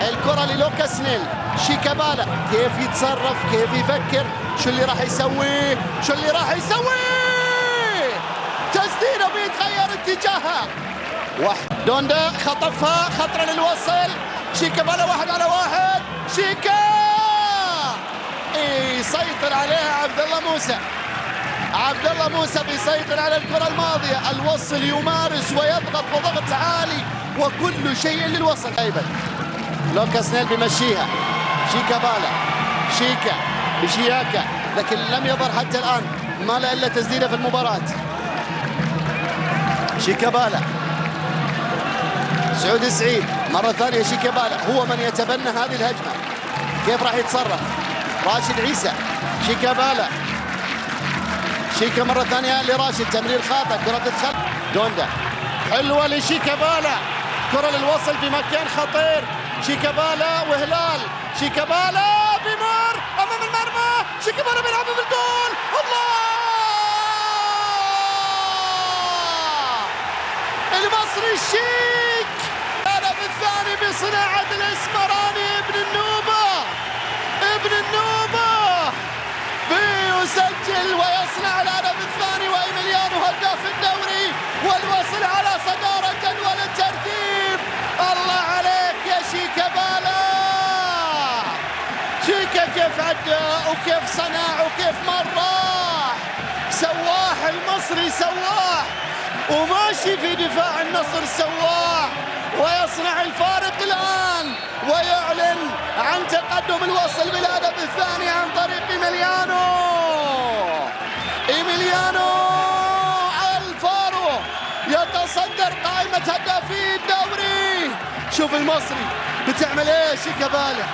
الكرة للوكاس نيل. شيكابالا كيف يتصرف، كيف يفكر، شو اللي راح يسويه، شو اللي راح يسويه. تسديده بيتغير اتجاهها. دوندا خطفها، خطرة للوصل. شيكابالا 1 على 1. شيكا يسيطر عليها عبد الله موسى. عبد الله موسى بيسيطر على الكرة الماضية. الوصل يمارس ويضغط وضغط عالي وكل شيء للوصل. ايضا لوكاس نيل بيمشيها. شيكابالا، شيكا بشياكا، لكن لم يظهر حتى الآن، ما له إلا تسديدة في المباراة. شيكابالا، سعود سعيد مرة ثانية. شيكابالا هو من يتبنى هذه الهجمة. كيف راح يتصرف؟ راشد عيسى. شيكابالا، شيكا مرة ثانية لراشد، تمرير خاطئ، كرة تدخل. دوندا حلوة لشيكابالا، كرة للوصل في مكان خطير. شيكابالا وهلال. شيكابالا بيمر امام المرمى. شيكابالا بيلعبها في الجول. الله! المصري الشيك الهدف الثاني بصناعة الاسمراني ابن النوبة. ابن النوبة بيسجل ويصنع الهدف الثاني، وايميليانو هداف الدوري والوصل على صدارة جدول الترتيب. الله عليك يا شيكابالا. شيكا كيف عدى وكيف صنع وكيف مرة. سواح المصري، سواح وماشي في دفاع النصر. سواح ويصنع الفارق الآن ويعلن عن تقدم الوصل بالهدف الثاني عن طريق إيميليانو. إيميليانو الفارو يتصدر قائمة هدافي الدوري. شوف المصري بتعمل ايه شيكابالا،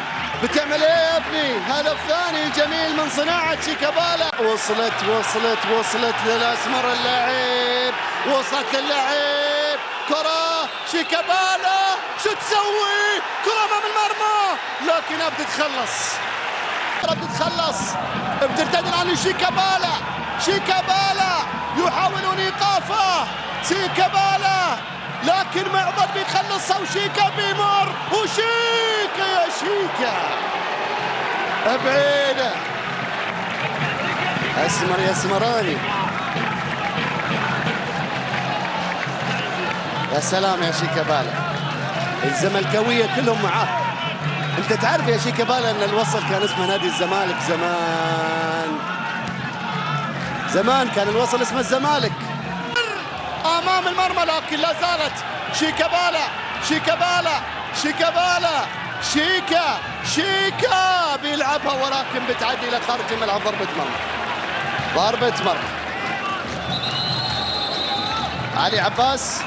بتعمل ايه يا ابني. هدف ثاني جميل من صناعة شيكابالا. وصلت للأسمر اللاعب، وصلت للاعب. كرة شيكابالا، شو تسوي؟ كرة أمام المرمى لكنها بتتخلص، بترتد عن شيكابالا. شيكابالا يحاولون ايقافه. شيكابالا لكن معضل بيخلصها، وشيكا بيمر، وشيكا يا شيكا بعيدة. اسمر يا اسمراني. يا سلام يا شيكابالا، الزملكاوية كلهم معاه. انت تعرف يا شيكابالا ان الوصل كان اسمه نادي الزمالك زمان كان الوصل اسمه الزمالك. امام المرمى لكن لا زالت شيكابالا شيكا بيلعبها ولكن بتعدي الى خارج الملعب. ضربة مرمى. علي عباس.